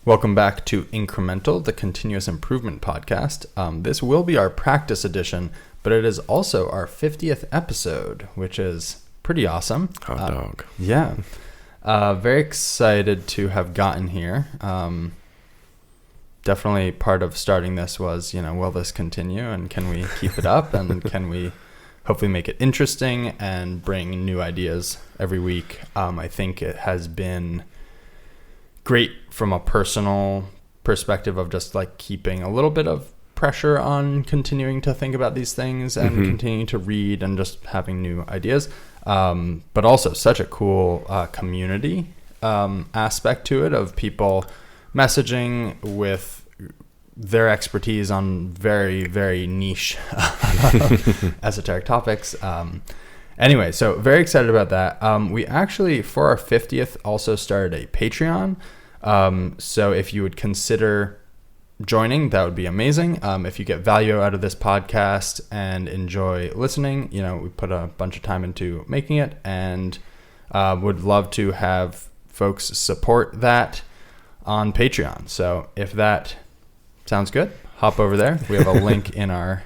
Welcome back to Incremental, the continuous improvement podcast. This will be our practice edition, but it is also our 50th episode, which is pretty awesome. Hot dog. Yeah. Very excited to have gotten here. Definitely part of starting this was, will this continue and can we keep it up and can we hopefully make it interesting and bring new ideas every week. I think it has been great from a personal perspective of just like keeping a little bit of pressure on continuing to think about these things and continuing to read and just having new ideas. But also such a cool community aspect to it of people messaging with their expertise on very, very niche esoteric topics. Anyway, so very excited about that. We actually, for our 50th, also started a Patreon. So if you would consider joining, that would be amazing. If you get value out of this podcast and enjoy listening, we put a bunch of time into making it and would love to have folks support that on Patreon. So if that sounds good, hop over there. We have a link in our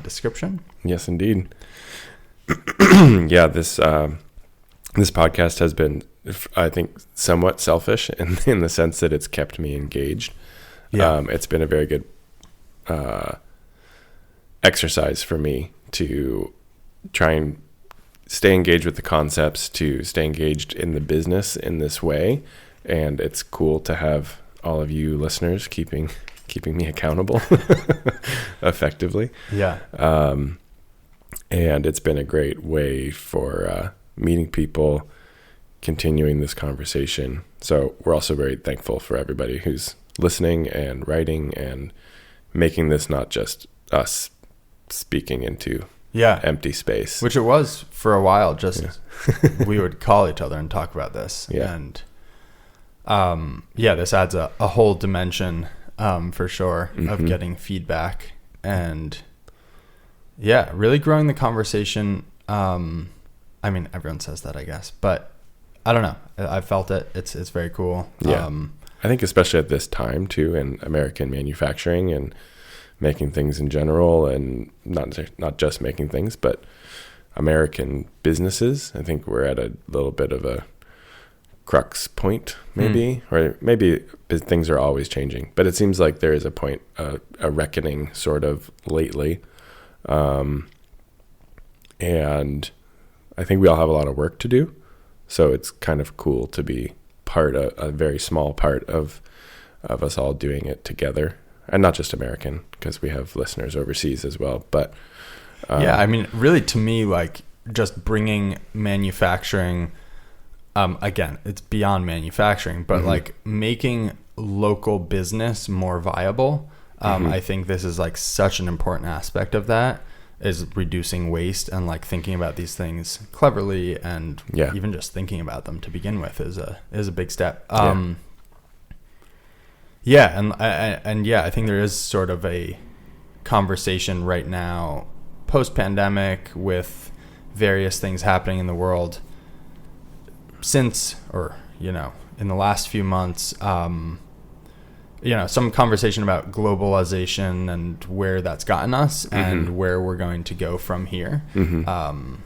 description. Yes, indeed. Yeah, this podcast has been, I think, somewhat selfish in the sense that it's kept me engaged. Yeah. It's been a very good exercise for me to try and stay engaged with the concepts, to stay engaged in the business in this way. And it's cool to have all of you listeners keeping me accountable effectively. Yeah. And it's been a great way for meeting people, continuing this conversation. So we're also very thankful for everybody who's listening and writing and making this not just us speaking into empty space. Which it was for a while, just we would call each other and talk about this. Yeah. And this adds a whole dimension for sure of getting feedback and really growing the conversation. I mean, everyone says that, I guess, but I don't know. I felt it. It's very cool. Yeah. I think especially at this time too, in American manufacturing and making things in general, and not just making things, but American businesses. I think we're at a little bit of a crux point, maybe, or maybe things are always changing, but it seems like there is a point, a reckoning sort of lately. And I think we all have a lot of work to do. So it's kind of cool to be a very small part of us all doing it together, and not just American, because we have listeners overseas as well. But I mean, really, to me, like just bringing manufacturing, again, it's beyond manufacturing, but like making local business more viable. I think this is like such an important aspect of that, is reducing waste and like thinking about these things cleverly, and even just thinking about them to begin with is a big step. I think there is sort of a conversation right now post-pandemic with various things happening in the world in the last few months, some conversation about globalization and where that's gotten us and where we're going to go from here. An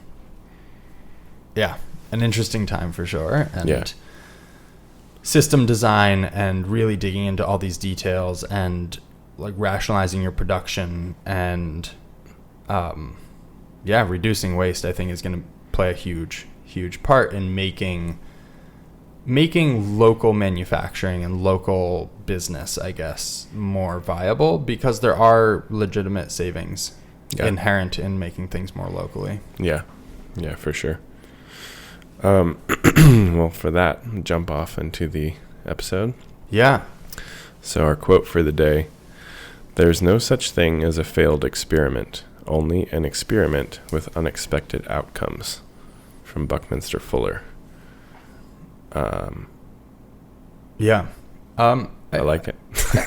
interesting time for sure. And system design and really digging into all these details and like rationalizing your production and, reducing waste, I think is going to play a huge, huge part in making local manufacturing and local business, I guess, more viable, because there are legitimate savings inherent in making things more locally. Yeah, for sure. Well, for that, jump off into the episode. Yeah. So our quote for the day: "There's no such thing as a failed experiment, only an experiment with unexpected outcomes." From Buckminster Fuller. I like it.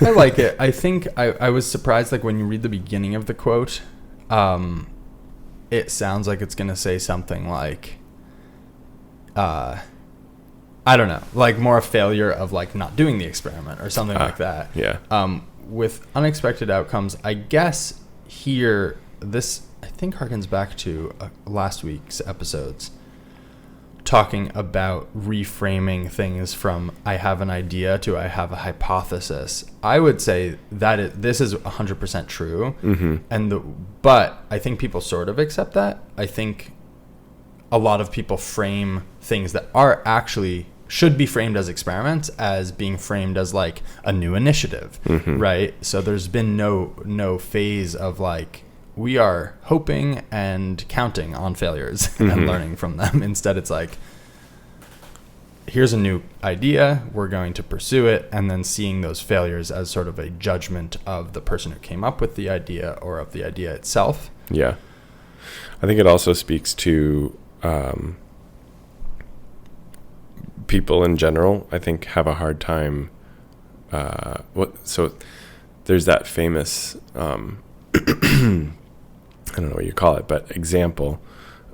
I like it. I think I was surprised, like when you read the beginning of the quote, it sounds like it's going to say something like, I don't know, like more a failure of like not doing the experiment or something like that. Yeah. With unexpected outcomes, I guess here, this I think harkens back to last week's episodes, talking about reframing things from I have an idea to I have a hypothesis. I would say that this is 100% true. But I think people sort of accept that. I think a lot of people frame things that are actually should be framed as experiments as being framed as like a new initiative, right? So there's been no phase of like, we are hoping and counting on failures and learning from them. Instead, it's like, here's a new idea, we're going to pursue it, and then seeing those failures as sort of a judgment of the person who came up with the idea or of the idea itself. Yeah. I think it also speaks to people in general, I think, have a hard time. So there's that famous, I don't know what you call it, but example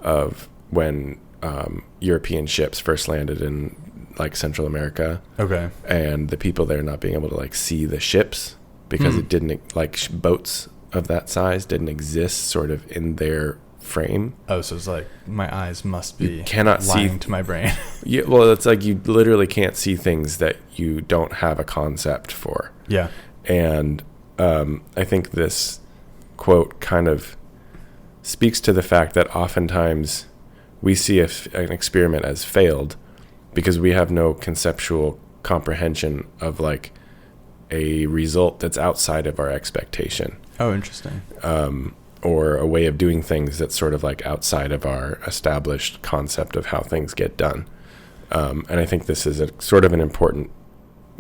of when European ships first landed in like Central America. Okay. And the people there not being able to like see the ships because it didn't, like boats of that size didn't exist sort of in their frame. Oh, so it's like my eyes must be you cannot lying see to my brain. Yeah, well, it's like you literally can't see things that you don't have a concept for. Yeah. And I think this quote kind of speaks to the fact that oftentimes we see an experiment as failed because we have no conceptual comprehension of like a result that's outside of our expectation. Oh, interesting. Or a way of doing things that's sort of like outside of our established concept of how things get done. And I think this is a sort of an important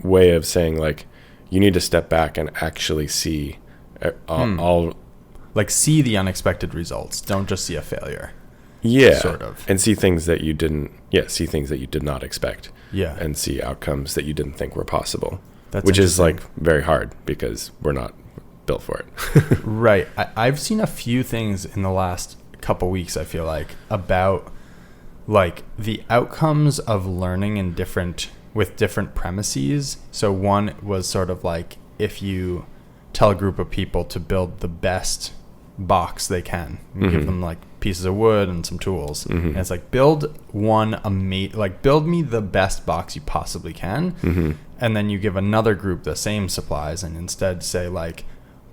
way of saying like, you need to step back and actually see all like see the unexpected results. Don't just see a failure. Yeah. Sort of. And see things that you see things that you did not expect. Yeah. And see outcomes that you didn't think were possible. Which is like very hard because we're not built for it. Right. I've seen a few things in the last couple weeks, I feel like, about like the outcomes of learning with different premises. So one was sort of like if you tell a group of people to build the best box they can, you give them like pieces of wood and some tools, and it's like build build me the best box you possibly can, and then you give another group the same supplies and instead say like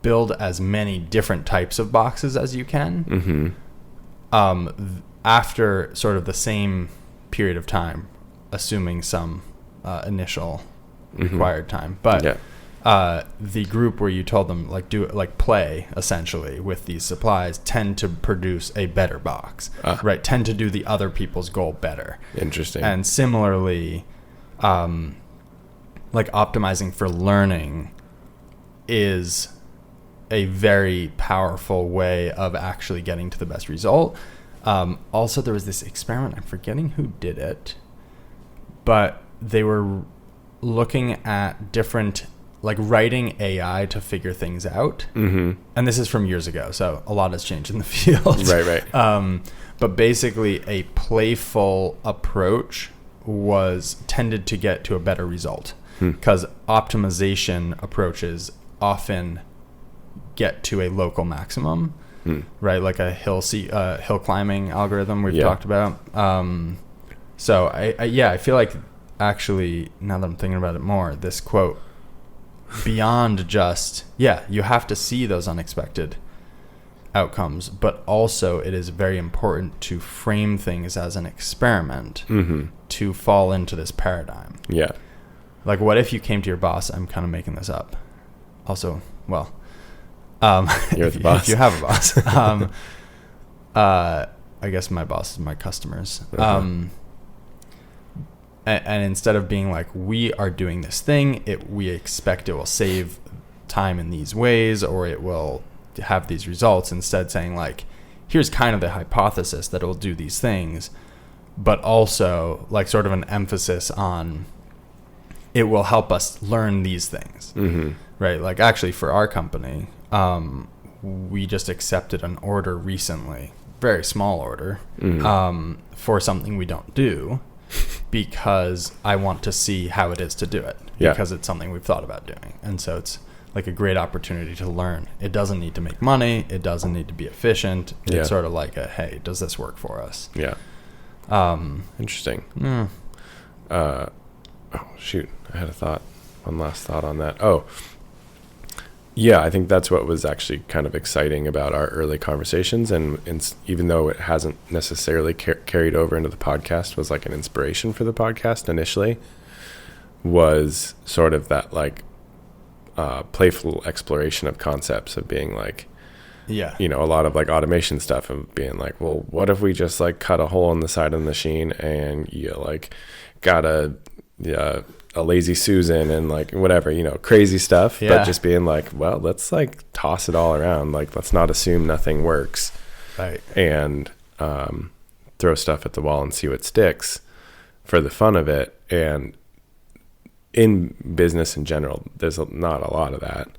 build as many different types of boxes as you can. After sort of the same period of time, assuming some initial required time, but the group where you told them like do it, like play essentially with these supplies, tend to produce a better box, right? Tend to do the other people's goal better. Interesting. And similarly, like optimizing for learning is a very powerful way of actually getting to the best result. Also, there was this experiment, I'm forgetting who did it, but they were looking at different, like writing AI to figure things out. And this is from years ago, so a lot has changed in the field. Right. But basically a playful approach tended to get to a better result because optimization approaches often get to a local maximum, right? Like a hill climbing algorithm we've talked about. So I feel like actually, now that I'm thinking about it more, this quote, beyond just, you have to see those unexpected outcomes, but also it is very important to frame things as an experiment to fall into this paradigm. Yeah. Like what if you came to your boss, I'm kind of making this up. Also, well, you're the boss. If you have a boss. I guess my boss is my customers. And instead of being like, we are doing this thing, we expect it will save time in these ways, or it will have these results, instead saying like, here's kind of the hypothesis that it will do these things, but also like sort of an emphasis on it will help us learn these things. Right? Like actually for our company, we just accepted an order recently, very small order, for something we don't do. because I want to see how it is to do it, Yeah. because it's something we've thought about doing. And so it's like a great opportunity to learn. It doesn't need to make money. It doesn't need to be efficient. Yeah. It's sort of like a, hey, does this work for us? Yeah. Interesting. Oh, shoot. I had one last thought on that. Oh, yeah, I think that's what was actually kind of exciting about our early conversations. And even though it hasn't necessarily carried over into the podcast, was like an inspiration for the podcast initially, was sort of that like playful exploration of concepts of being like, a lot of like automation stuff of being like, well, what if we just like cut a hole in the side of the machine and you like got a lazy Susan and like whatever, crazy stuff, but just being like, well, let's like toss it all around. Like, let's not assume nothing works, right? And throw stuff at the wall and see what sticks for the fun of it. And in business in general, there's not a lot of that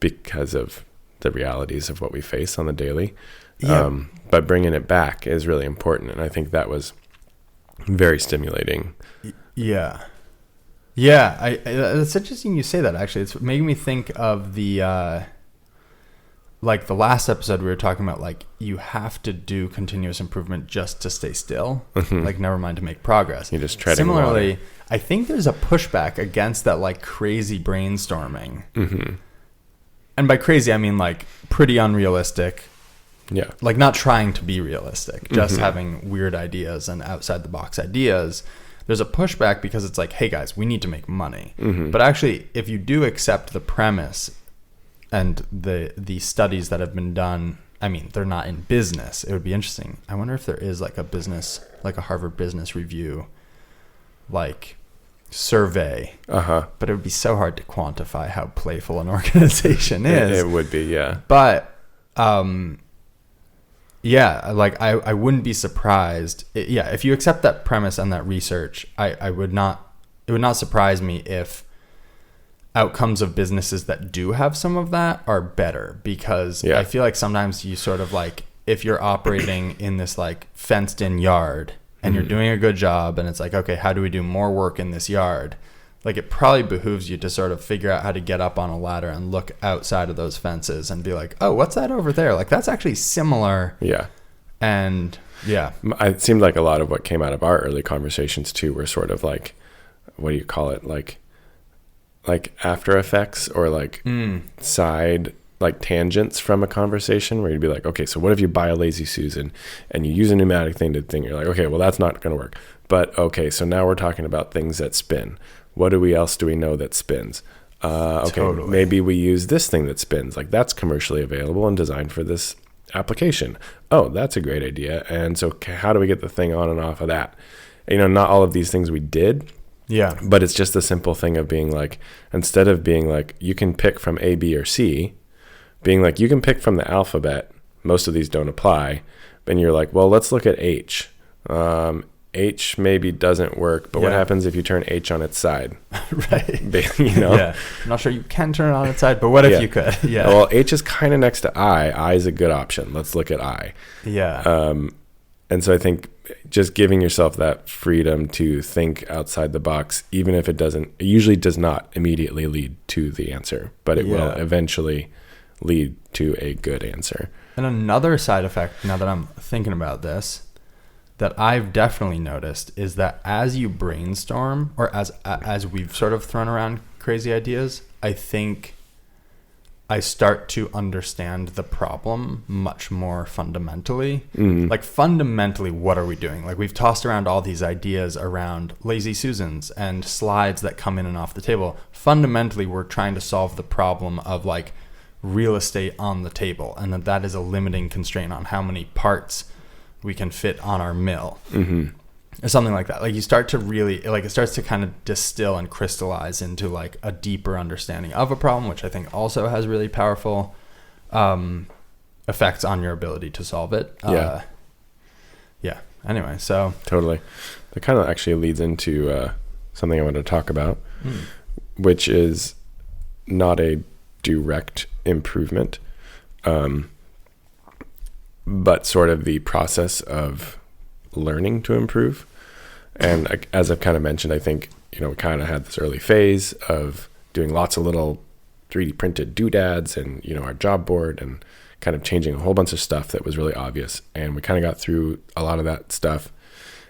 because of the realities of what we face on the daily. But bringing it back is really important. And I think that was very stimulating. Yeah. It's interesting you say that, actually. It's making me think of the, like the last episode we were talking about, like you have to do continuous improvement just to stay still, like never mind to make progress. You're just treading Similarly, water. I think there's a pushback against that like crazy brainstorming. And by crazy, I mean like pretty unrealistic. Yeah. Like not trying to be realistic, just having weird ideas and outside the box ideas. There's a pushback because it's like, hey guys, we need to make money. But actually, if you do accept the premise and the studies that have been done, I mean, they're not in business. It would be interesting. I wonder if there is like a business, like a Harvard Business Review, like survey. But it would be so hard to quantify how playful an organization is. It would be, yeah. But yeah, like I wouldn't be surprised. If you accept that premise and that research, it would not surprise me if outcomes of businesses that do have some of that are better, because I feel like sometimes you sort of like, if you're operating in this like fenced in yard and you're doing a good job and it's like, okay, how do we do more work in this yard? Like it probably behooves you to sort of figure out how to get up on a ladder and look outside of those fences and be like, oh, what's that over there? Like that's actually similar. Yeah. And yeah. It seemed like a lot of what came out of our early conversations too were sort of like, what do you call it? Like after effects or like side like tangents from a conversation where you'd be like, okay, so what if you buy a lazy Susan and you use a pneumatic thing to think, you're like, okay, well that's not going to work. But okay, so now we're talking about things that spin. What else do we know that spins? Okay, totally. Maybe we use this thing that spins. Like that's commercially available and designed for this application. Oh, that's a great idea. And so how do we get the thing on and off of that? Not all of these things we did. Yeah. But it's just a simple thing of being like, instead of being like, you can pick from A, B, or C, being like, you can pick from the alphabet. Most of these don't apply. And you're like, well, let's look at H. H maybe doesn't work, but what happens if you turn H on its side? Right. Yeah. I'm not sure you can turn it on its side, but what if you could? Yeah. Well, H is kind of next to I. I is a good option. Let's look at I. Yeah. And so I think just giving yourself that freedom to think outside the box, even if it usually does not immediately lead to the answer, but it will eventually lead to a good answer. And another side effect, now that I'm thinking about this, that I've definitely noticed is that as you brainstorm, or as we've sort of thrown around crazy ideas, I think I start to understand the problem much more fundamentally. Like fundamentally, what are we doing? Like we've tossed around all these ideas around lazy Susans and slides that come in and off the table. Fundamentally, we're trying to solve the problem of like real estate on the table, and that is a limiting constraint on how many parts we can fit on our mill, or something like that. Like you start to really, like it starts to kind of distill and crystallize into like a deeper understanding of a problem, which I think also has really powerful effects on your ability to solve it. Anyway, so totally, that kind of actually leads into something I want to talk about, which is not a direct improvement, but sort of the process of learning to improve. And as I've kind of mentioned, I think, we kind of had this early phase of doing lots of little 3D printed doodads and, our job board and kind of changing a whole bunch of stuff that was really obvious. And we kind of got through a lot of that stuff.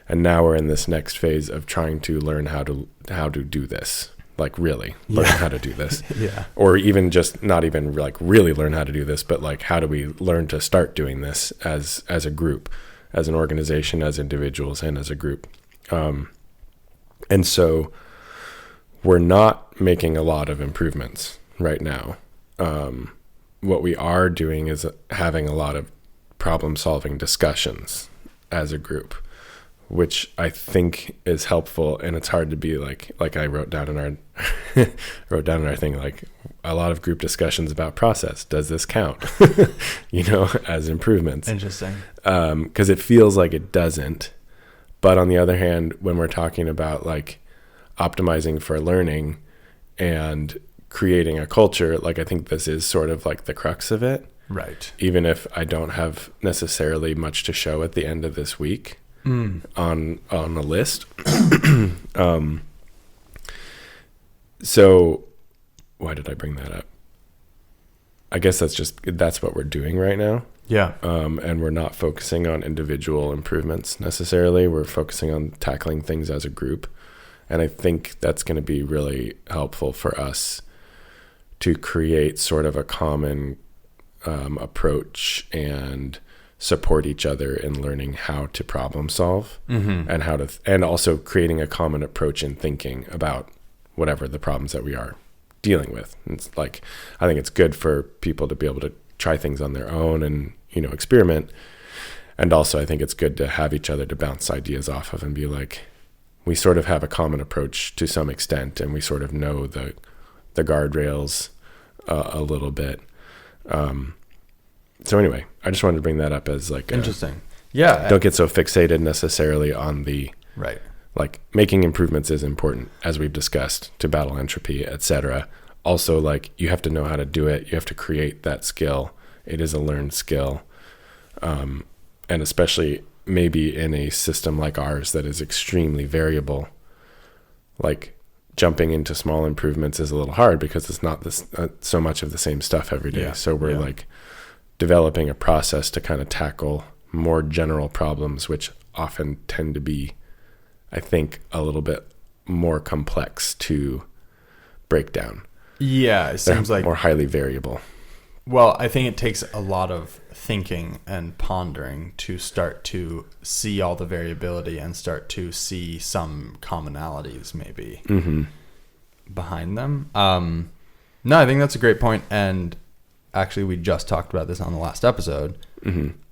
And now we're in this next phase of trying to learn how to do this, like really learn how to do this. Yeah. Or even just not even like really learn how to do this, but like, how do we learn to start doing this as a group, as an organization, as individuals, and as a group. And so we're not making a lot of improvements right now. What we are doing is having a lot of problem solving discussions as a group, which I think is helpful. And it's hard to be like I wrote down in our thing, like a lot of group discussions about process. Does this count, as improvements? Interesting. 'Cause it feels like it doesn't. But on the other hand, when we're talking about like optimizing for learning and creating a culture, like I think this is sort of like the crux of it. Right. Even if I don't have necessarily much to show at the end of this week on a list. So why did I bring that up? I guess that's what we're doing right now. Yeah. And we're not focusing on individual improvements necessarily. We're focusing on tackling things as a group. And I think that's going to be really helpful for us to create sort of a common approach and support each other in learning how to problem solve and and also creating a common approach in thinking about whatever the problems that we are dealing with. It's like, I think it's good for people to be able to try things on their own and, experiment. And also I think it's good to have each other to bounce ideas off of and be like, we sort of have a common approach to some extent, and we sort of know the guardrails a little bit. So anyway, I just wanted to bring that up as like interesting. Yeah. Don't get so fixated necessarily on the right. Like making improvements is important, as we've discussed, to battle entropy, etc. Also, like you have to know how to do it. You have to create that skill. It is a learned skill, and especially maybe in a system like ours that is extremely variable. Like jumping into small improvements is a little hard because it's not this so much of the same stuff every day. Yeah. So we're like developing a process to kind of tackle more general problems, which often tend to be, I think, a little bit more complex to break down. Yeah, it seems like more highly variable. Well, I think it takes a lot of thinking and pondering to start to see all the variability and start to see some commonalities maybe behind them. No, I think that's a great point. And actually, we just talked about this on the last episode.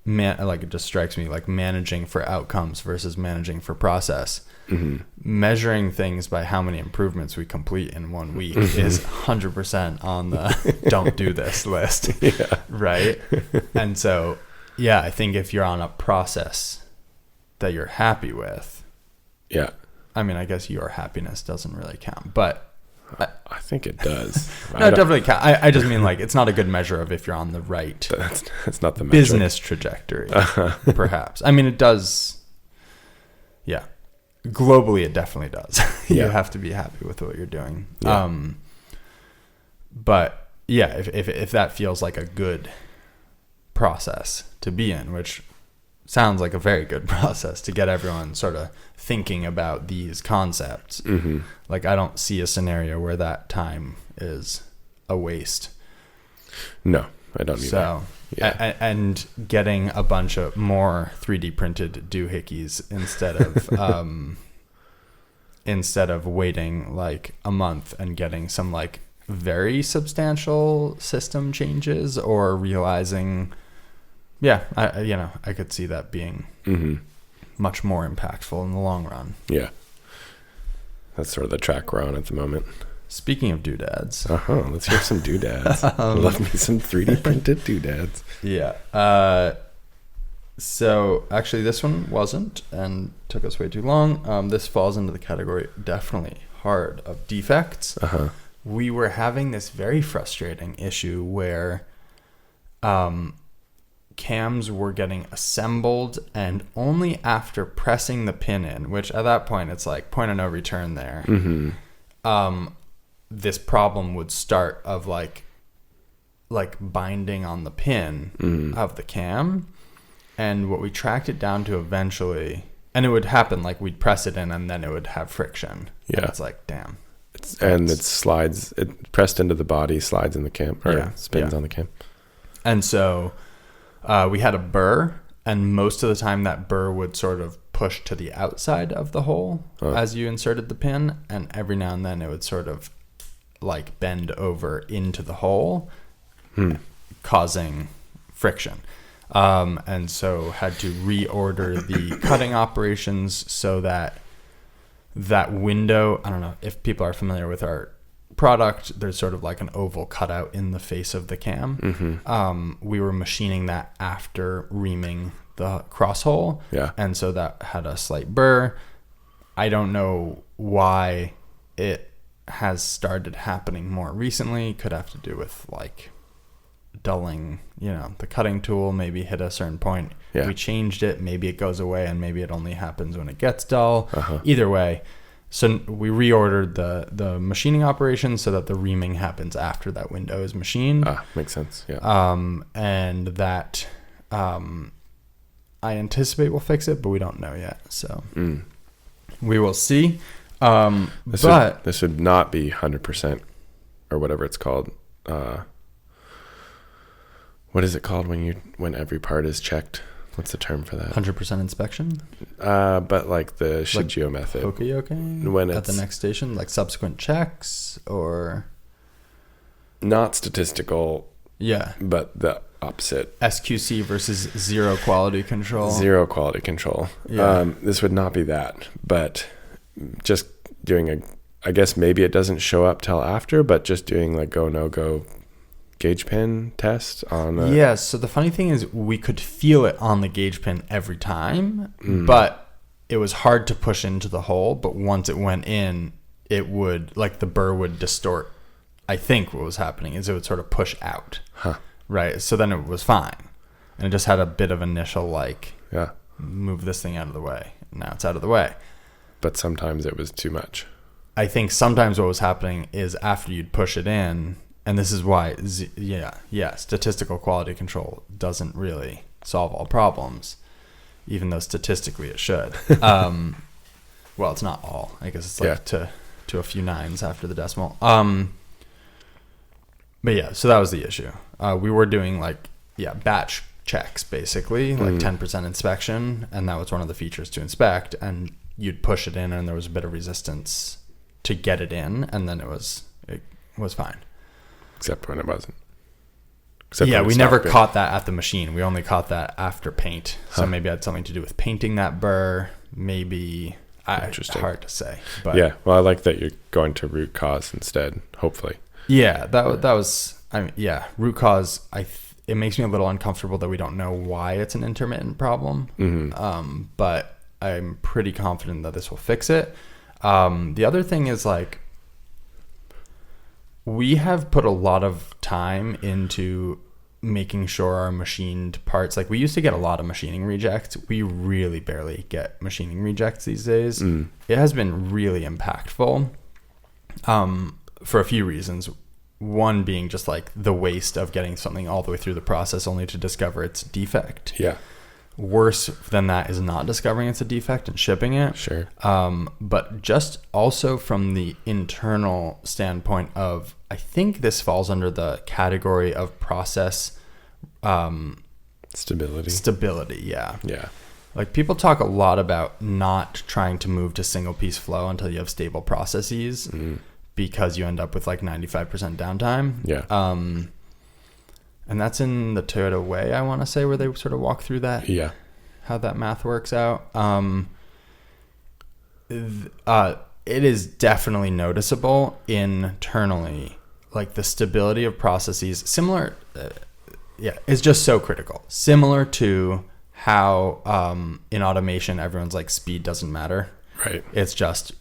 Like it just strikes me like managing for outcomes versus managing for process. Measuring things by how many improvements we complete in 1 week is 100% on the don't do this list. Right. And so, yeah, I think if you're on a process that you're happy with, I mean, I guess your happiness doesn't really count, but I think it does. No, it definitely counts. I just mean like it's not a good measure of if you're on the right that's not the business trajectory, perhaps. I mean, it does. Yeah. Globally, it definitely does. You have to be happy with what you're doing. But yeah, if that feels like a good process to be in, which sounds like a very good process to get everyone sort of thinking about these concepts. Like I don't see a scenario where that time is a waste. No, I don't either. So, and getting a bunch of more 3D printed doohickeys instead of waiting like a month and getting some like very substantial system changes or realizing, I could see that being much more impactful in the long run. Yeah. That's sort of the track we're on at the moment. Speaking of doodads. Let's hear some doodads. Love me some 3D printed doodads. Yeah. So actually this one wasn't and took us way too long. This falls into the category definitely hard of defects. We were having this very frustrating issue where cams were getting assembled, and only after pressing the pin in, which at that point it's like point of no return there, this problem would start of like binding on the pin of the cam. And what we tracked it down to eventually, and it would happen like we'd press it in and then it would have friction. Yeah. And it's like, damn. It slides, it pressed into the body, slides in the cam, or spins on the cam. And so we had a burr, and most of the time that burr would sort of push to the outside of the hole as you inserted the pin, and every now and then it would sort of like bend over into the hole, causing friction. And so had to reorder the cutting operations so that window, I don't know if people are familiar with our product, there's sort of like an oval cutout in the face of the cam. We were machining that after reaming the cross hole. Yeah. And so that had a slight burr. I don't know why it has started happening more recently. Could have to do with like dulling, the cutting tool maybe hit a certain point. Yeah. We changed it. Maybe it goes away, and maybe it only happens when it gets dull. Either way. So we reordered the machining operation so that the reaming happens after that window is machined. Makes sense. Yeah. And that I anticipate will fix it, but we don't know yet. So we will see. This would not be 100% or whatever it's called. What is it called when every part is checked? What's the term for that? 100% inspection? But like the Shigeo method. Okay. When at it's the next station, like subsequent checks or? Not statistical. Yeah. But the opposite. SQC versus zero quality control. Zero quality control. Yeah. This would not be that, but just doing I guess maybe it doesn't show up till after, but just doing like go, no go gauge pin test on yeah, so the funny thing is we could feel it on the gauge pin every time, but it was hard to push into the hole. But once it went in, it would, like, the burr would distort. I think what was happening is it would sort of push out. Right? So then it was fine. And it just had a bit of initial, like, move this thing out of the way. Now it's out of the way. But sometimes it was too much. I think sometimes what was happening is after you'd push it in, and this is why, statistical quality control doesn't really solve all problems, even though statistically it should. Well, it's not all. I guess it's like to a few nines after the decimal. But yeah, so that was the issue. We were doing batch checks, basically, like 10% inspection, and that was one of the features to inspect. And you'd push it in, and there was a bit of resistance to get it in, and then it was fine. Except when it wasn't. We never caught that at the machine. We only caught that after paint. So maybe it had something to do with painting that burr. Maybe. Interesting. Hard to say. But yeah, well, I like that you're going to root cause instead, hopefully. Yeah, that was, root cause, it makes me a little uncomfortable that we don't know why it's an intermittent problem. But I'm pretty confident that this will fix it. The other thing is, like, we have put a lot of time into making sure our machined parts, like, we used to get a lot of machining rejects. We really barely get machining rejects these days. It has been really impactful for a few reasons. One being just like the waste of getting something all the way through the process only to discover its defect. Yeah. Worse than that is not discovering it's a defect and shipping it. Sure. But just also from the internal standpoint of, I think this falls under the category of process Stability, yeah. Yeah. Like, people talk a lot about not trying to move to single piece flow until you have stable processes because you end up with like 95% downtime. Yeah. And that's in the Toyota Way, I want to say, where they sort of walk through that. Yeah. How that math works out. It is definitely noticeable internally. Like, the stability of processes, similar, is just so critical. Similar to how in automation, everyone's like, speed doesn't matter. Right. It's just...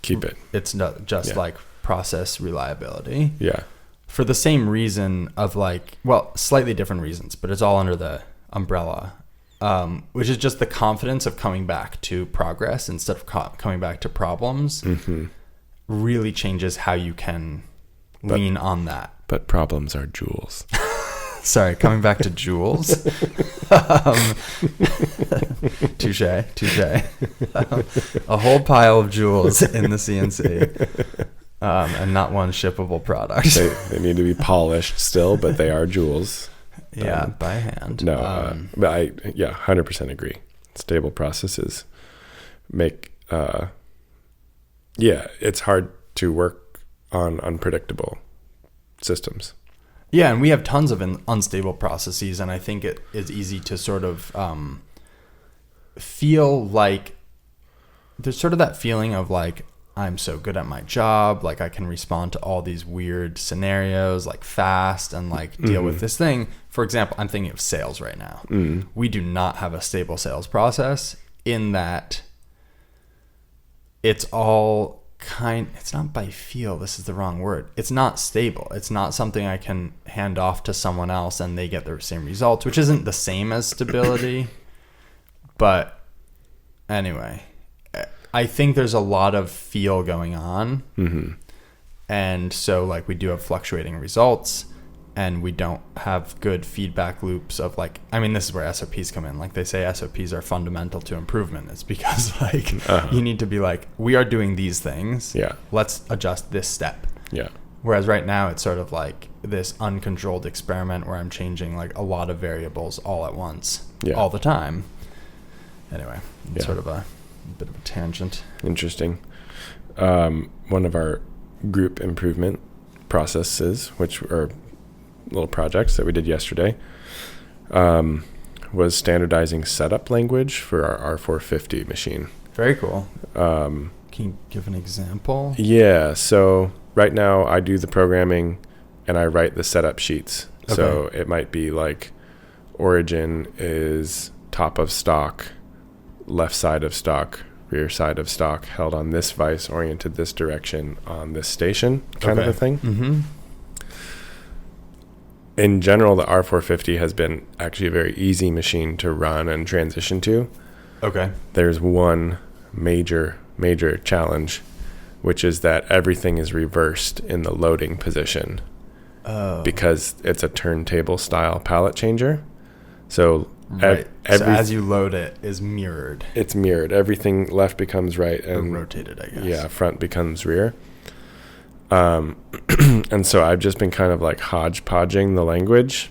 keep it. It's not just like process reliability. Yeah. For the same reason of, like, well, slightly different reasons, but it's all under the umbrella, which is just the confidence of coming back to progress instead of coming back to problems, really changes how you can lean on that. But problems are jewels. Sorry, coming back to jewels. Touche. A whole pile of jewels in the CNC, and not one shippable product. They need to be polished still, but they are jewels. Yeah, by hand. No, but I 100% agree. Stable processes make it's hard to work on unpredictable systems. Yeah, and we have tons of unstable processes, and I think it is easy to sort of feel like there's sort of that feeling of like, I'm so good at my job, like I can respond to all these weird scenarios like fast and like deal with this thing. For example, I'm thinking of sales right now. We do not have a stable sales process in that it's all it's not by feel, this is the wrong word. It's not stable. It's not something I can hand off to someone else and they get the same results, which isn't the same as stability. But anyway, I think there's a lot of feel going on. And so like we do have fluctuating results, and we don't have good feedback loops of like, I mean, this is where SOPs come in. Like they say SOPs are fundamental to improvement. It's because like you need to be like, we are doing these things. Yeah. Let's adjust this step. Yeah. Whereas right now it's sort of like this uncontrolled experiment where I'm changing like a lot of variables all at once, all the time. Anyway, it's sort of a bit of a tangent. Interesting. One of our group improvement processes, which are little projects that we did yesterday, was standardizing setup language for our R450 machine. Very cool. Can you give an example? Yeah. So right now I do the programming and I write the setup sheets. Okay. So it might be like origin is top of stock, left side of stock, rear side of stock, held on this vise, oriented this direction on this station, kind of a thing. In general, the R450 has been actually a very easy machine to run and transition to. Okay. There's one major challenge, which is that everything is reversed in the loading position. Because it's a turntable style pallet changer. So so as you load it is mirrored. It's mirrored. Everything left becomes right and rotated, I guess. Yeah, front becomes rear. And so I've just been kind of like hodgepodging the language,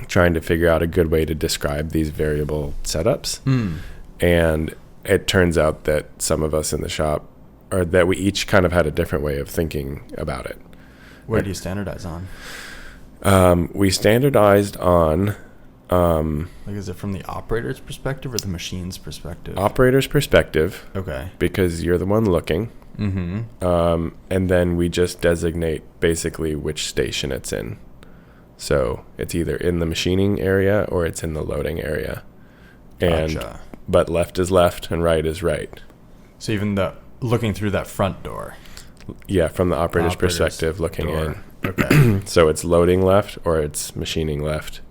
trying to figure out a good way to describe these variable setups. And it turns out that some of us in the shop, or that we each kind of had a different way of thinking about it. Where do you standardize on? We standardized on... like, is it from the operator's perspective or the machine's perspective? Operator's perspective. Okay. Because you're the one looking. And then we just designate basically which station it's in. So it's either in the machining area or it's in the loading area. Gotcha. But left is left and right is right. So even looking through that front door. Yeah, from the operator's perspective, looking door. in. Okay. So it's loading left or it's machining left.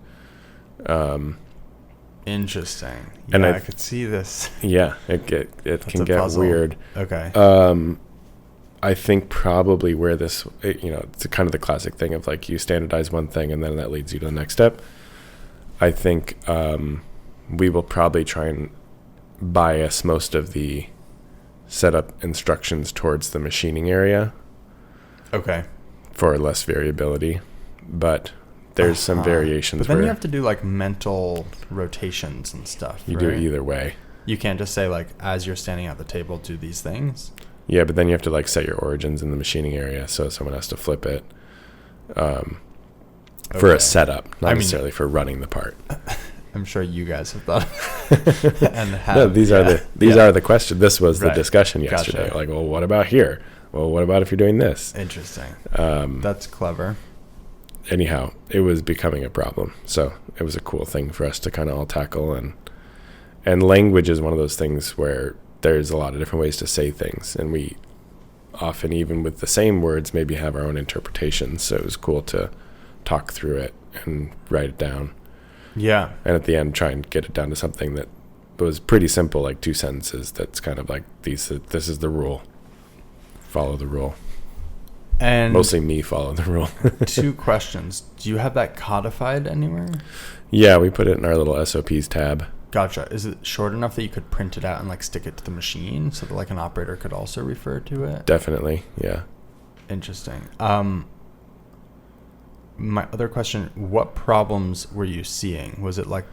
Interesting. Yeah, And I could see this. Yeah, it can get puzzle. weird. Okay. I think probably where it's kind of the classic thing of like you standardize one thing and then that leads you to the next step. I think we will probably try and bias most of the setup instructions towards the machining area. Okay. For less variability, but there's some variations. But then you have to do like mental rotations and stuff. You do it either way. You can't just say like, as you're standing at the table, do these things. Yeah, but then you have to like set your origins in the machining area, so someone has to flip it for a setup, not necessarily for running the part. I'm sure you guys have thought. And have, no, these are the questions. This was the discussion yesterday. Gotcha. Like, well, what about here? Well, what about if you're doing this? Interesting. That's clever. Anyhow, it was becoming a problem, so it was a cool thing for us to kind of all tackle. And language is one of those things where there's a lot of different ways to say things, and we often, even with the same words, maybe have our own interpretations. So it was cool to talk through it and write it down. Yeah. And at the end, try and get it down to something that was pretty simple, like 2 sentences. That's kind of like this is the rule. Follow the rule. And mostly me follow the rule. 2 questions. Do you have that codified anywhere? Yeah, we put it in our little SOPs tab. Gotcha. Is it short enough that you could print it out and like stick it to the machine so that like an operator could also refer to it? Definitely. Yeah. Interesting. My other question, what problems were you seeing? Was it like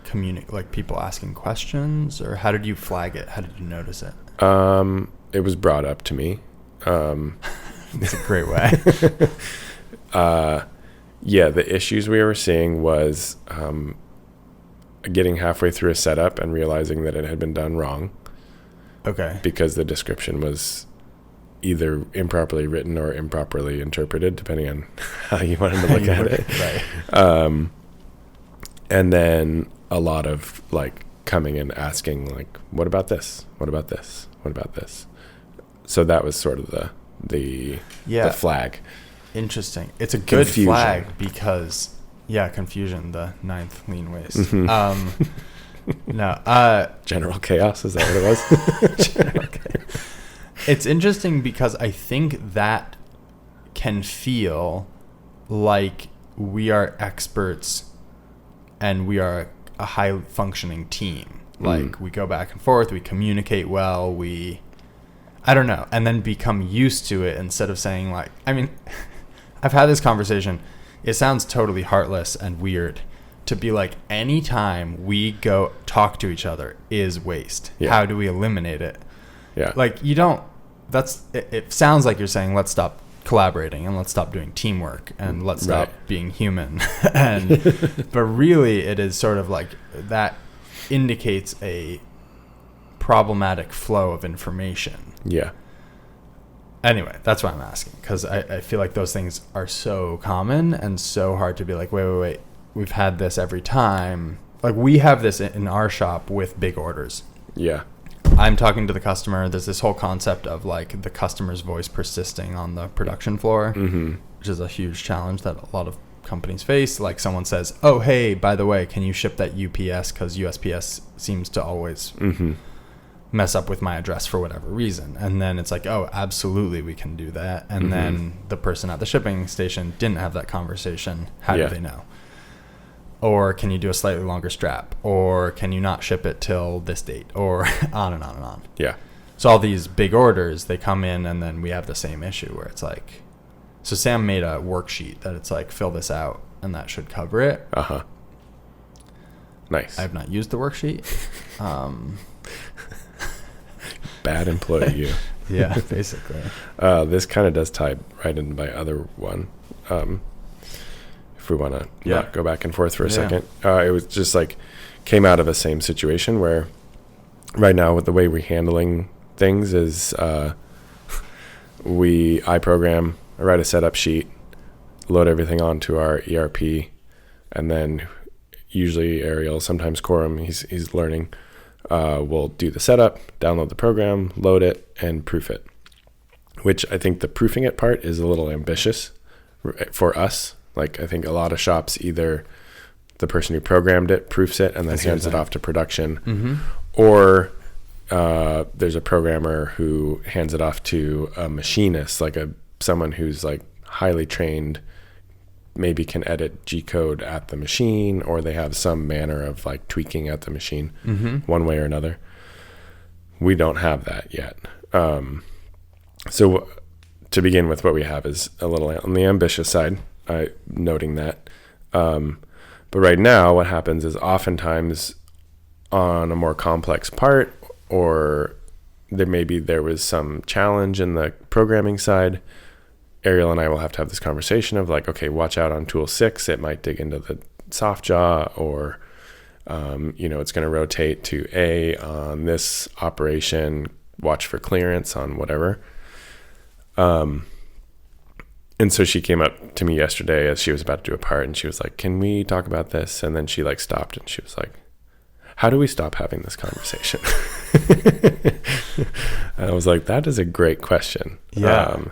like people asking questions, or how did you flag it? How did you notice it? It was brought up to me. It's a great way. Yeah, the issues we were seeing was getting halfway through a setup and realizing that it had been done wrong. Okay. Because the description was either improperly written or improperly interpreted, depending on how you wanted to look at it. Right. And then a lot of like coming and asking like, what about this? What about this? What about this? So that was sort of the flag. Interesting. It's a good flag because confusion, the 9th lean waste. Mm-hmm. General chaos, is that what it was? General chaos. It's interesting because I think that can feel like we are experts and we are a high functioning team. Like we go back and forth, we communicate well, I don't know, and then become used to it instead of saying like, I mean, I've had this conversation. It sounds totally heartless and weird to be like, anytime we go talk to each other is waste. Yeah. How do we eliminate it? Yeah. Like it sounds like you're saying, let's stop collaborating and let's stop doing teamwork and let's stop being human. But really it is sort of like that indicates a problematic flow of information. Yeah. Anyway, that's why I'm asking, because I feel like those things are so common and so hard to be like, wait. We've had this every time. Like we have this in our shop with big orders. Yeah. I'm talking to the customer. There's this whole concept of like the customer's voice persisting on the production floor, which is a huge challenge that a lot of companies face. Like someone says, oh, hey, by the way, can you ship that UPS? Because USPS seems to always mess up with my address for whatever reason. And then it's like, oh, absolutely, we can do that. And then the person at the shipping station didn't have that conversation. How do they know? Or can you do a slightly longer strap? Or can you not ship it till this date? Or on and on and on. Yeah. So all these big orders, they come in and then we have the same issue where it's like, so Sam made a worksheet that it's like, fill this out and that should cover it. Uh-huh. Nice. I have not used the worksheet. Bad employee, you. Yeah, basically. This kind of does tie right into my other one. If we want to not go back and forth for a second. It was just like came out of a same situation where right now with the way we're handling things is I program, I write a setup sheet, load everything onto our ERP, and then usually Ariel, sometimes Quorum, he's learning, will do the setup, download the program, load it, and proof it, which I think the proofing it part is a little ambitious for us. Like I think a lot of shops, either the person who programmed it proofs it and then hands it off to production, or there's a programmer who hands it off to a machinist, like someone who's like highly trained, maybe can edit G-code at the machine, or they have some manner of like tweaking at the machine one way or another. We don't have that yet. So to begin with, what we have is a little on the ambitious side. Noting that. But right now what happens is oftentimes on a more complex part, or there was some challenge in the programming side, Ariel and I will have to have this conversation of like, okay, watch out on tool 6. It might dig into the soft jaw, or, it's going to rotate to A on this operation, watch for clearance on whatever. And so she came up to me yesterday as she was about to do a part, and she was like, can we talk about this? And then she like stopped and she was like, how do we stop having this conversation? And I was like, that is a great question. Yeah.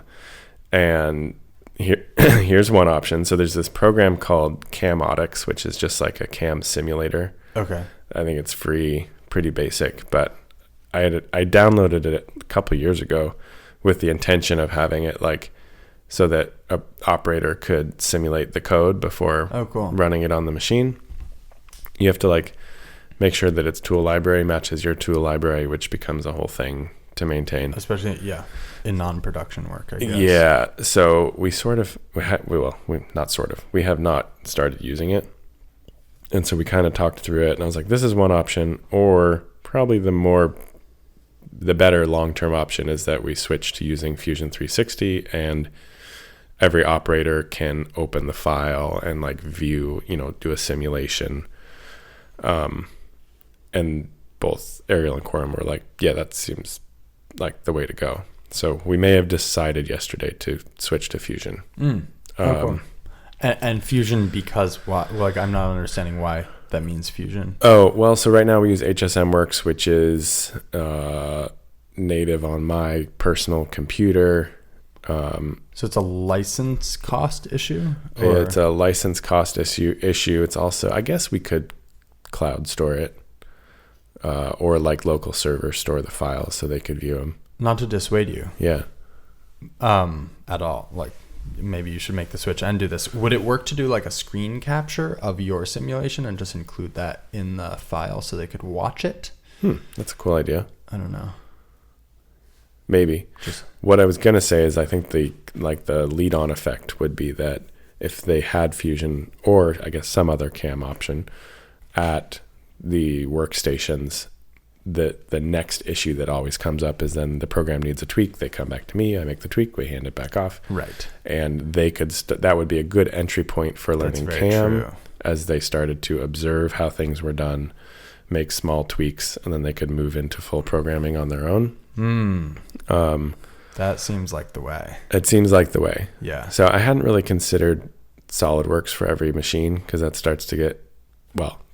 And here's one option. So there's this program called Camotics, which is just like a cam simulator. Okay. I think it's free, pretty basic, but I downloaded it a couple of years ago with the intention of having it like so that an operator could simulate the code before running it on the machine. You have to like make sure that its tool library matches your tool library, which becomes a whole thing to maintain. Especially, in non-production work, I guess. Yeah. So we have not started using it. And so we kind of talked through it, and I was like, this is one option, or probably the better long-term option is that we switch to using Fusion 360, and every operator can open the file and like view, do a simulation. And both Ariel and Quorum were like, yeah, that seems like the way to go. So we may have decided yesterday to switch to Fusion. Cool. And Fusion because what? Like, I'm not understanding why that means Fusion. Oh, well, so right now we use HSMWorks, which is native on my personal computer. So it's a license cost issue? It's a license cost issue. It's also, I guess we could cloud store it or like local server store the files so they could view them. Not to dissuade you. Yeah. At all. Like, maybe you should make the switch and do this. Would it work to do like a screen capture of your simulation and just include that in the file so they could watch it? That's a cool idea. I don't know. Maybe. What I was going to say is I think the lead on effect would be that if they had Fusion or I guess some other cam option at the workstations, the next issue that always comes up is then the program needs a tweak. They come back to me. I make the tweak. We hand it back off. Right. And they could that would be a good entry point for learning cam true. As they started to observe how things were done, make small tweaks, and then they could move into full programming on their own. That seems like the way. It seems like the way. Yeah. So I hadn't really considered SolidWorks for every machine because that starts to get,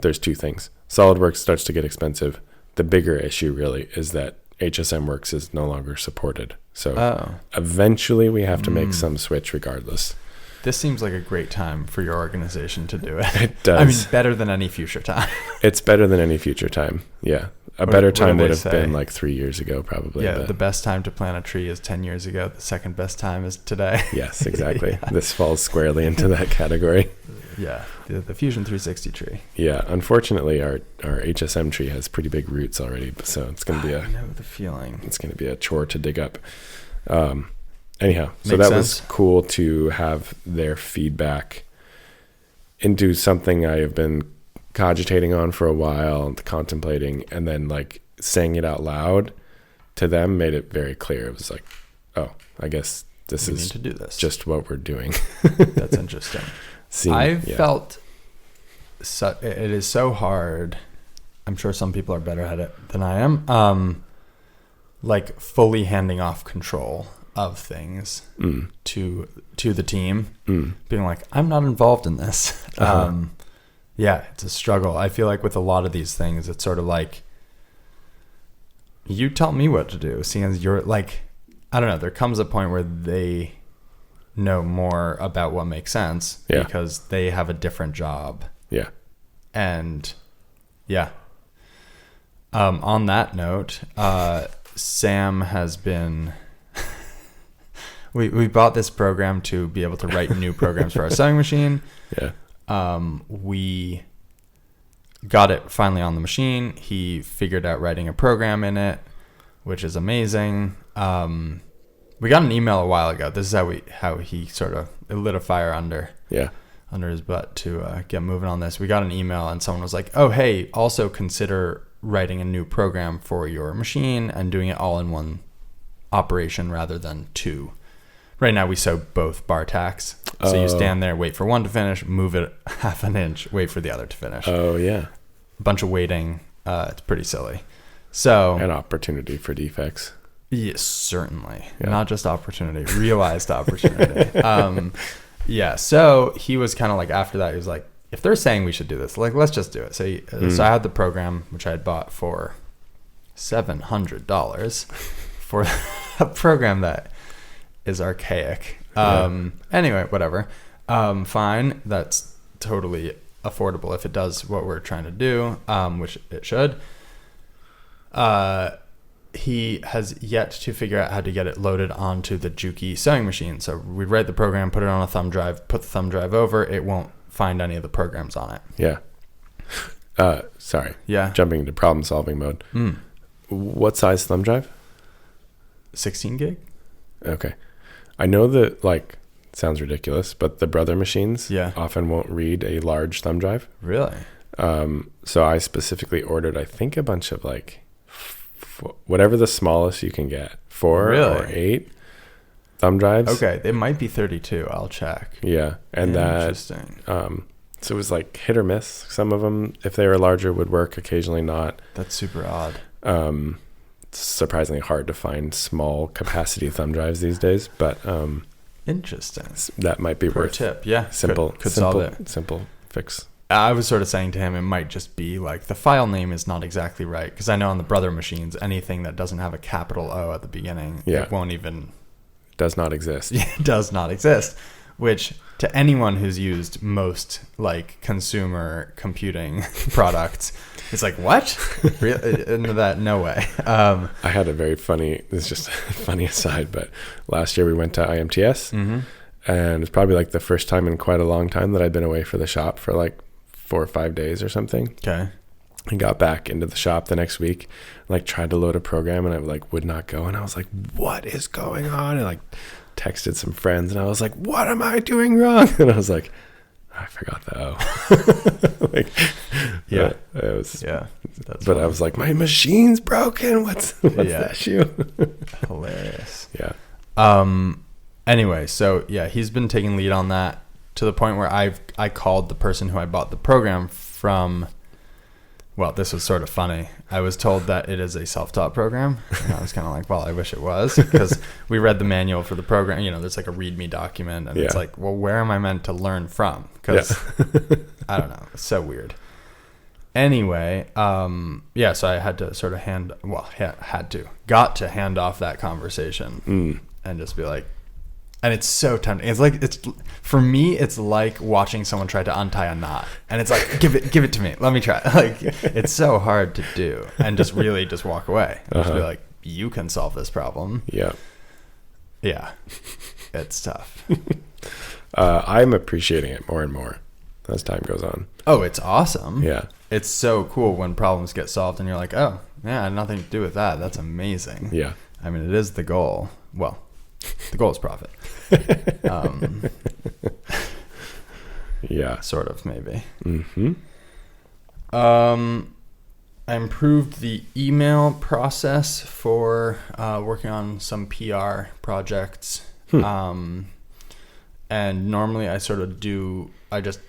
there's two things. SolidWorks starts to get expensive. The bigger issue really is that HSMWorks is no longer supported. So eventually we have to make some switch regardless. This seems like a great time for your organization to do it. It does. I mean, better than any future time. It's better than any future time. Yeah. Better time would have been like 3 years ago, probably. Yeah, the best time to plant a tree is 10 years ago. The second best time is today. Yes, exactly. Yeah. This falls squarely into that category. Yeah, the Fusion 360 tree. Yeah, unfortunately, our HSM tree has pretty big roots already, so it's going to be I know the feeling. It's going to be a chore to dig up. Anyhow, so Makes that sense. was cool to have their feedback into something I have been cogitating on for a while, contemplating, and then like saying it out loud to them made it very clear. It was like, oh, I guess we need to do this. Just what we're doing. That's interesting. I've felt it is so hard. I'm sure some people are better at it than I am. Like fully handing off control of things to the team, being like, I'm not involved in this. Yeah, it's a struggle. I feel like with a lot of these things, it's sort of like, you tell me what to do, seeing as you're like, I don't know, there comes a point where they know more about what makes sense because they have a different job. Yeah. And yeah. On that note, Sam has been... we bought this program to be able to write new programs for our sewing machine. Yeah. We got it finally on the machine. He figured out writing a program in it, which is amazing. We got an email a while ago. This is how he sort of lit a fire under his butt to get moving on this. We got an email and someone was like, oh, hey, also consider writing a new program for your machine and doing it all in one operation rather than two. Right now we sew both bar tacks. So you stand there, wait for one to finish, move it half an inch, wait for the other to finish. Oh, yeah. A bunch of waiting. It's pretty silly. So an opportunity for defects. Yes, certainly. Yeah. Not just opportunity, realized opportunity. So he was kind of like, after that, he was like, if they're saying we should do this, like, let's just do it. So so I had the program, which I had bought for $700 for a program that is archaic Anyway, whatever. Fine. That's totally affordable if it does what we're trying to do, which it should. He has yet to figure out how to get it loaded onto the Juki sewing machine. So we write the program, put it on a thumb drive, put the thumb drive over. It won't find any of the programs on it. Yeah. Sorry. Yeah. Jumping into problem solving mode. What size thumb drive? 16 gig? Okay. I know that, like, sounds ridiculous, but the Brother machines often won't read a large thumb drive. Really? So I specifically ordered, I think, a bunch of, like, whatever the smallest you can get, 4 or 8 thumb drives. Okay, they might be 32. I'll check. Yeah, and Interesting. So it was like hit or miss. Some of them, if they were larger, would work. Occasionally not. That's super odd. It's surprisingly hard to find small capacity thumb drives these days, but interesting. That might be worth tip. Yeah, simple solve it. Simple fix. I was sort of saying to him, it might just be like the file name is not exactly right, because I know on the Brother machines, anything that doesn't have a capital O at the beginning, it won't even... Does not exist. It does not exist, which to anyone who's used most like consumer computing products, it's like, what? Into that? No way. I had a very funny, this is just a funny aside, but last year we went to IMTS, and it's probably like the first time in quite a long time that I'd been away for the shop for like 4 or 5 days or something. Okay. I got back into the shop the next week, like tried to load a program, and I like would not go. And I was like, what is going on? And like texted some friends, and I was like, what am I doing wrong? And I was like, I forgot the O. Like, it was, but funny. I was like, my machine's broken. What's the issue? Hilarious. Yeah. Anyway, so he's been taking lead on that to the point where I called the person who I bought the program from. Well, this was sort of funny. I was told that it is a self-taught program, and I was kind of like, well, I wish it was, because we read the manual for the program. You know, there's like a README document, and it's like, well, where am I meant to learn from? Because I don't know. It's so weird. Anyway, so I had to sort of got to hand off that conversation and just be like, and it's so tempting. For me, it's like watching someone try to untie a knot, and it's like, give it to me. Let me try. Like, it's so hard to do, and just really just walk away. Just be like, you can solve this problem. Yeah. It's tough. I'm appreciating it more and more as time goes on. Oh, it's awesome. Yeah. It's so cool when problems get solved, and you're like, oh, yeah, had nothing to do with that. That's amazing. Yeah. I mean, it is the goal. Well, the goal is profit. Sort of, maybe. I improved the email process for working on some PR projects. And normally I just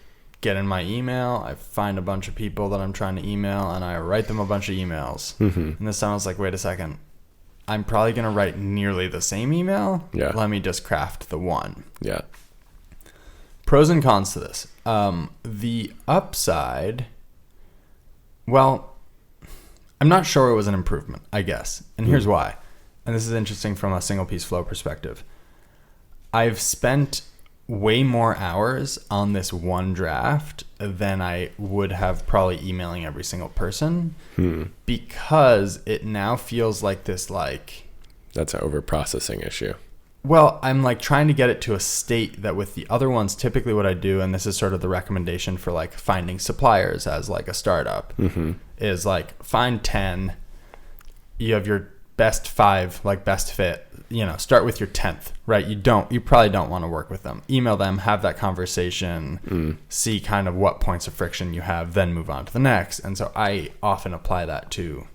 get in my email, I find a bunch of people that I'm trying to email, and I write them a bunch of emails. And this time I was like, wait a second. I'm probably going to write nearly the same email. Yeah. Let me just craft the one. Yeah. Pros and cons to this. The upside, well, I'm not sure it was an improvement, I guess. And here's why. And this is interesting from a single piece flow perspective. I've spent way more hours on this one draft than I would have probably emailing every single person because it now feels like this, like... That's an over-processing issue. Well, I'm like trying to get it to a state that with the other ones, typically what I do, and this is sort of the recommendation for like finding suppliers as like a startup, is like find 10, you have your best 5, like best fit, start with your 10th, right? You probably don't want to work with them. Email them, have that conversation, see kind of what points of friction you have, then move on to the next. And so I often apply that to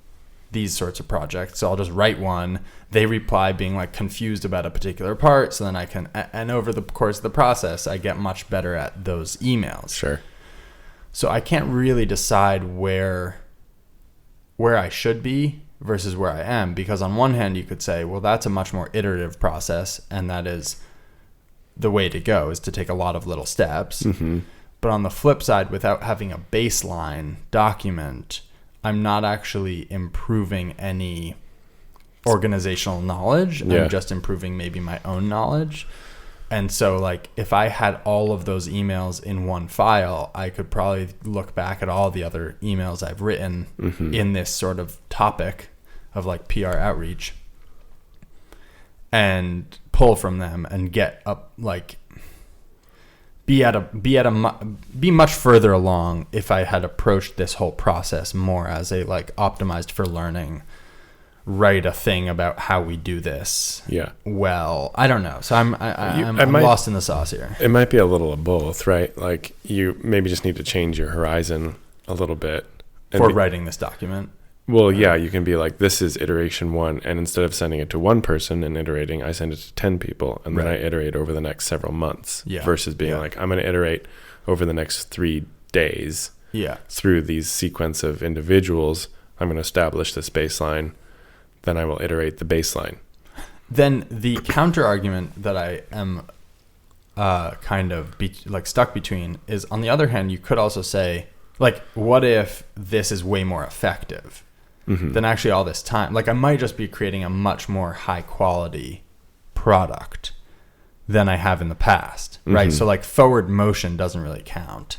these sorts of projects. So I'll just write one, they reply being like confused about a particular part, so then I can, and over the course of the process, I get much better at those emails. Sure. So I can't really decide where I should be versus where I am, because on one hand you could say, well, that's a much more iterative process, and that is the way to go, is to take a lot of little steps. But on the flip side, without having a baseline document, I'm not actually improving any organizational knowledge. I'm just improving maybe my own knowledge. And so like if I had all of those emails in one file, I could probably look back at all the other emails I've written in this sort of topic of like PR outreach and pull from them and get up, like be much further along if I had approached this whole process more as a like optimized for learning, write a thing about how we do this. Yeah. Well, I don't know. So I'm lost in the sauce here. It might be a little of both, right? Like you maybe just need to change your horizon a little bit. For writing this document. Well, yeah, you can be like, this is iteration 1. And instead of sending it to one person and iterating, I send it to 10 people. And then I iterate over the next several months versus being like, I'm going to iterate over the next 3 days through these sequence of individuals. I'm going to establish this baseline. Then I will iterate the baseline. Then the counter argument that I am kind of stuck between is, on the other hand, you could also say, like, what if this is way more effective than actually all this time? Like, I might just be creating a much more high quality product than I have in the past, right? So like forward motion doesn't really count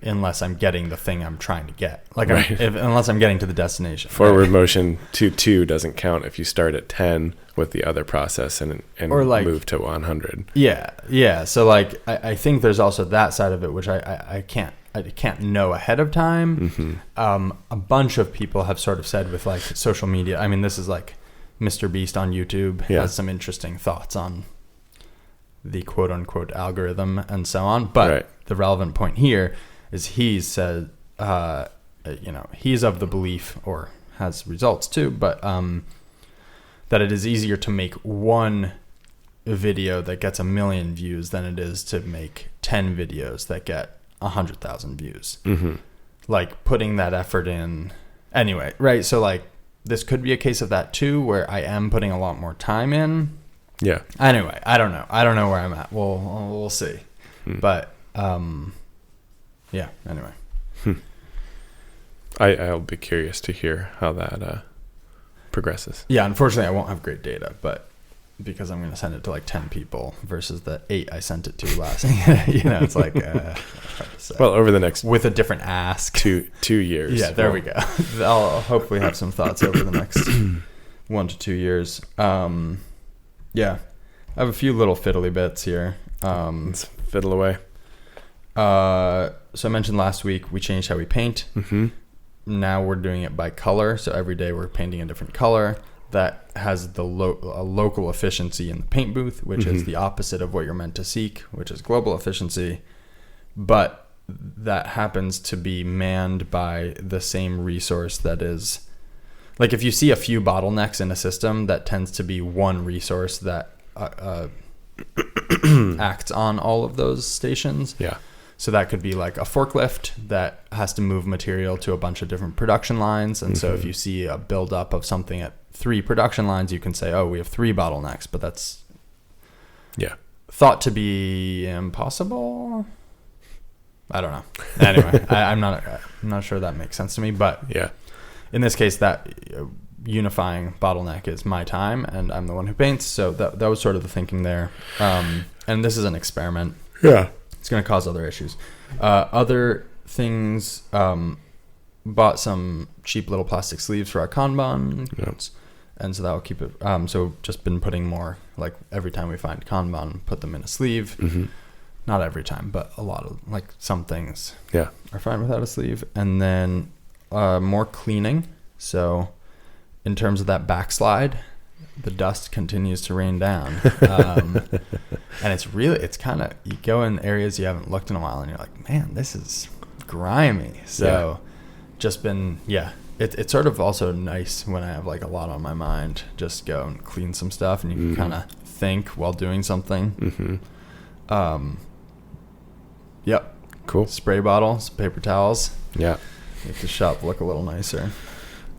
unless I'm getting the thing I'm trying to get. Like, unless I'm getting to the destination. Forward motion to 2 doesn't count if you start at 10 with the other process and or like, move to 100. Yeah. So like, I think there's also that side of it, which I can't know ahead of time. A bunch of people have sort of said with like social media. I mean, this is like Mr. Beast on YouTube has some interesting thoughts on the quote unquote algorithm and so on. But the relevant point here is he's said, he's of the belief, or has results too, but that it is easier to make one video that gets 1 million views than it is to make 10 videos that get 100,000 views. Like putting that effort in anyway, right? So like this could be a case of that too, where I am putting a lot more time in. Yeah. Anyway, I don't know where I'm at. We'll see. But yeah. Anyway. I'll be curious to hear how that progresses. Yeah. Unfortunately, I won't have great data, but because I'm going to send it to like 10 people versus the 8 I sent it to last. It's like well, over the next with a different ask 2 years. Yeah, there we go. I'll hopefully have some thoughts over the next 1 to 2 years. Yeah, I have a few little fiddly bits here. Let's fiddle away. So I mentioned last week we changed how we paint. Now we're doing it by color. So every day we're painting a different color. That has the local efficiency in the paint booth, which is the opposite of what you're meant to seek, which is global efficiency. But that happens to be manned by the same resource that is, like if you see a few bottlenecks in a system, that tends to be one resource that acts on all of those stations. Yeah. So that could be like a forklift that has to move material to a bunch of different production lines. And so if you see a buildup of something at 3 production lines, you can say, oh, we have 3 bottlenecks, but that's thought to be impossible. I don't know. Anyway, I'm not sure that makes sense to me, but in this case, that unifying bottleneck is my time and I'm the one who paints. So that was sort of the thinking there. And this is an experiment. Yeah. It's going to cause other issues. Other things, bought some cheap little plastic sleeves for our Kanban. And so that will keep it. So just been putting more, like every time we find Kanban, put them in a sleeve. Not every time, but a lot of, like some things are fine without a sleeve. And then more cleaning. So in terms of that backslide, the dust continues to rain down. And it's kind of, you go in areas you haven't looked in a while and you're like, man, this is grimy. So just been, it's sort of also nice when I have like a lot on my mind, just go and clean some stuff and you can kind of think while doing something. Yep. Cool. Spray bottles, paper towels. Yeah. Make the shop look a little nicer.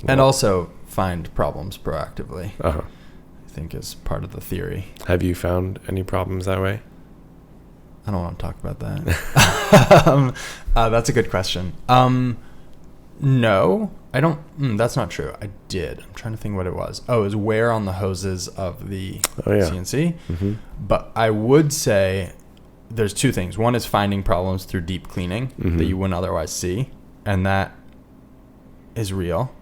And also find problems proactively. I think is part of the theory. Have you found any problems that way? I don't want to talk about that. That's a good question. No, I don't. That's not true. I did. I'm trying to think what it was. Oh, it was wear on the hoses of the CNC. Mm-hmm. But I would say there's two things. One is finding problems through deep cleaning that you wouldn't otherwise see, and that is real.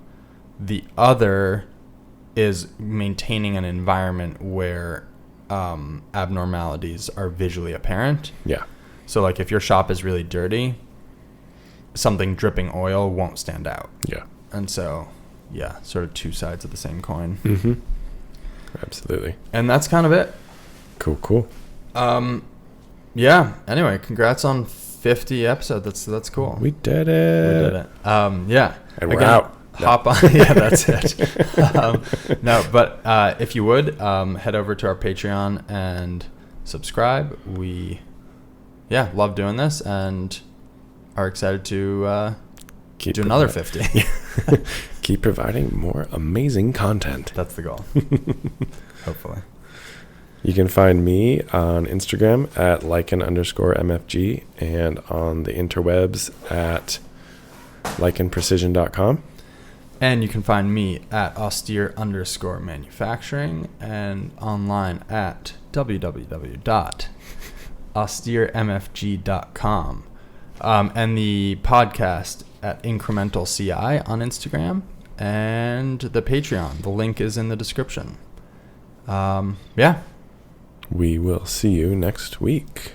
The other is maintaining an environment where abnormalities are visually apparent. Yeah. So like if your shop is really dirty, something dripping oil won't stand out. Yeah. And so, yeah, sort of two sides of the same coin. Mm-hmm. Absolutely. And that's kind of it. Cool. Yeah. Anyway, congrats on 50 episodes. That's cool. We did it. Yeah. And we're out. Hop on. Yeah, that's it. No, but if you would, head over to our Patreon and subscribe. We, love doing this and are excited to do another 50. Keep providing more amazing content. That's the goal. Hopefully. You can find me on Instagram at lichen_MFG and on the interwebs at lichenprecision.com. And you can find me at austere_manufacturing and online at www.austeremfg.com. And the podcast at Incremental CI on Instagram and the Patreon. The link is in the description. We will see you next week.